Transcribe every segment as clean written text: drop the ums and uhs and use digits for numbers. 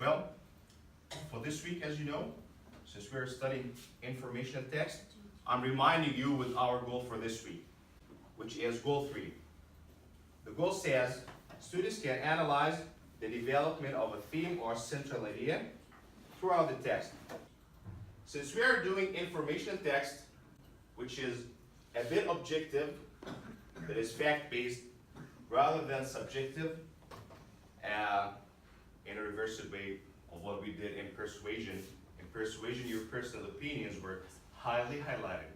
Well, for this week, as you know, since we're studying information text, I'm reminding you with our goal for this week, which is goal 3. The goal says students can analyze the development of a theme or central idea throughout the text. Since we are doing information text, which is a bit objective, that is fact-based, rather than subjective, in a reverse way of what we did in persuasion. In persuasion, your personal opinions were highly highlighted.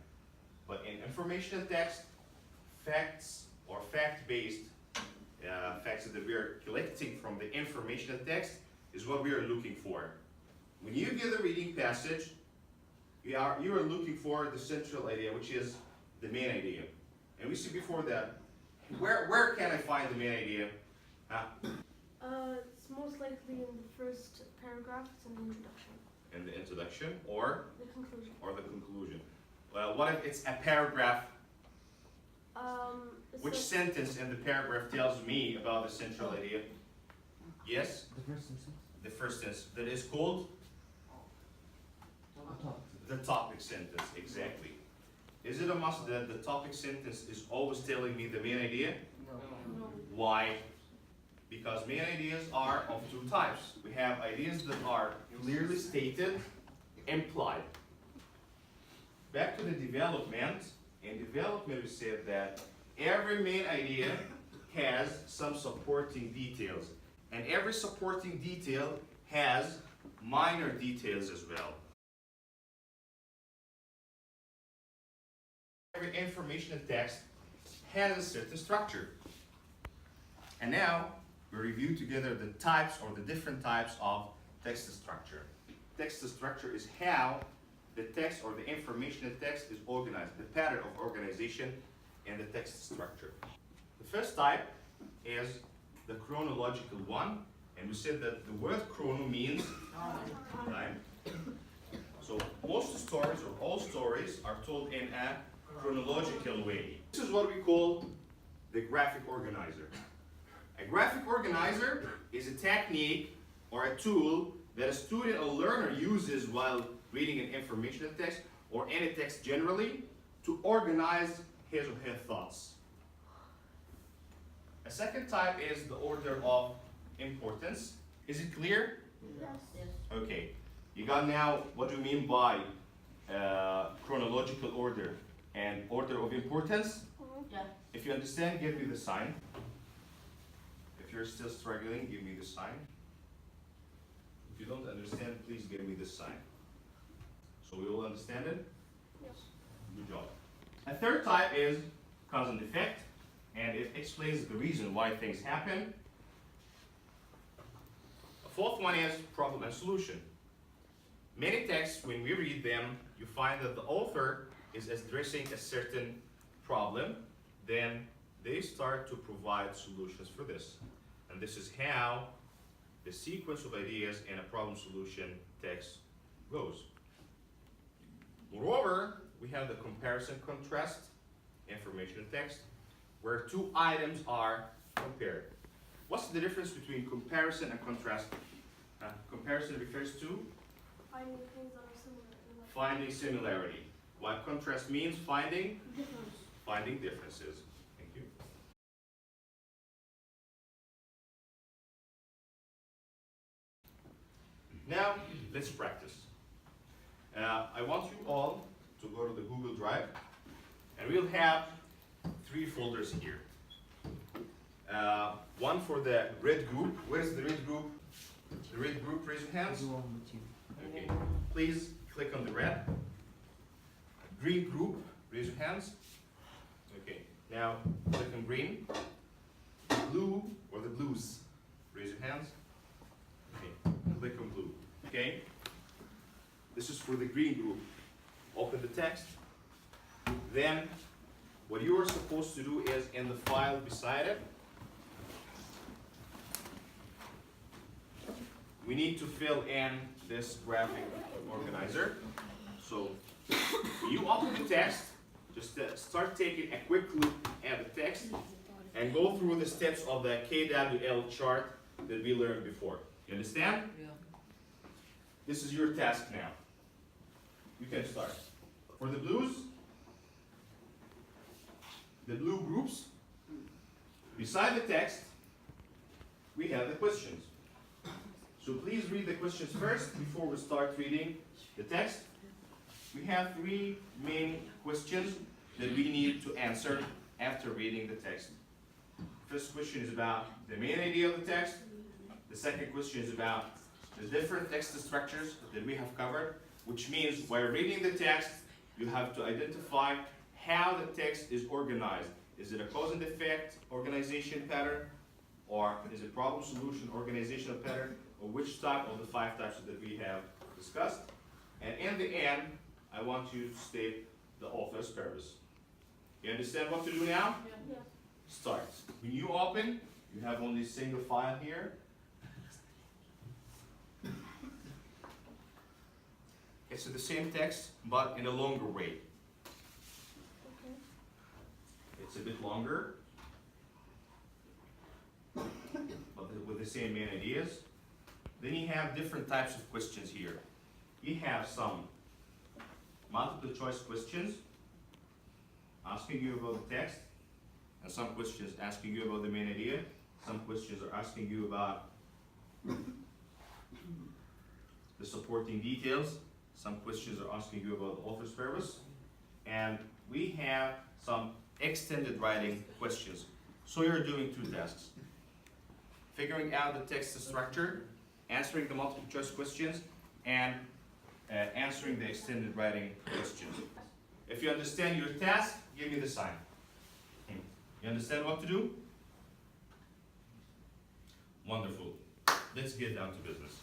But in information text, facts or fact-based facts that we are collecting from the information text is what we are looking for. When you get a reading passage, you are looking for the central idea, which is the main idea. And we see before that, where can I find the main idea? It's most likely in the first paragraph. It's in the introduction. In the introduction, or the conclusion. Or the conclusion. Well, what if it's a paragraph? Which sentence in the paragraph tells me about the central idea? Yes? The first sentence. The first sentence. That is called? The topic sentence, exactly. Is it a must that the topic sentence is always telling me the main idea? No. Why? Because main ideas are of two types. We have ideas that are clearly stated, implied. Back to the development. In development, we said that every main idea has some supporting details. And every supporting detail has minor details as well. Every information text has a certain structure. And now, we review together the types or the different types of text structure. Text structure is how the text or the information text is organized, the pattern of organization in the text structure. The first type is the chronological one, and we said that the word chrono means time. So most stories or all stories are told in a chronological way. This is what we call the graphic organizer. A graphic organizer is a technique or a tool that a student or learner uses while reading an information text or any text generally to organize his or her thoughts. A second type is the order of importance. Is it clear? Yes. Okay. You got now what do you mean by chronological order and order of importance? Yeah. If you understand, give me the sign. If you're still struggling, give me the sign. If you don't understand, please give me the sign. So we all understand it? Yes. Good job. A third type is cause and effect, and it explains the reason why things happen. A fourth one is problem and solution. Many texts, when we read them, you find that the author is addressing a certain problem, then they start to provide solutions for this. And this is how the sequence of ideas in a problem-solution text goes. Moreover, we have the comparison-contrast information text, where two items are compared. What's the difference between comparison and contrast? Comparison refers to Finding things that are similar. finding similarity, while contrast means finding Difference. differences. Thank you. Now, let's practice. I want you all to go to the Google Drive, and we'll have 3 folders here. One for the red group. Where is the red group? The red group, raise your hands. Okay. Please click on the red. Green group, raise your hands. Okay. Now click on green. Blue or the blues, raise your hands. Okay. Click on blue. Okay. This is for the green group. Open the text. Then what you are supposed to do is in the file beside it, we need to fill in this graphic organizer. So you open the text, just start taking a quick look at the text and go through the steps of the KWL chart that we learned before. You understand? Yeah. this is your task now. You can start. For the blues, the blue groups, beside the text, we have the questions. So please read the questions first before we start reading the text. We have three main questions that we need to answer after reading the text. First question is about the main idea of the text. The second question is about the different text structures that we have covered, which means while reading the text, you have to identify how the text is organized. Is it a cause and effect organization pattern, or is it problem solution organizational pattern, or which type of the 5 types that we have discussed? And in the end, I want you to state the author's purpose. You understand what to do now? Yeah. Start. When you open, you have only a single file here. It's the same text, but in a longer way. Okay. It's a bit longer, but with the same main ideas. Then you have different types of questions here. You have some multiple choice questions asking you about the text, and some questions asking you about the main idea. Some questions are asking you about the supporting details. Some questions are asking you about the author's purpose. And we have some extended writing questions. So you're doing 2 tasks. Figuring out the text structure, answering the multiple choice questions, and answering the extended writing questions. If you understand your task, give me the sign. You understand what to do? Wonderful. Let's get down to business.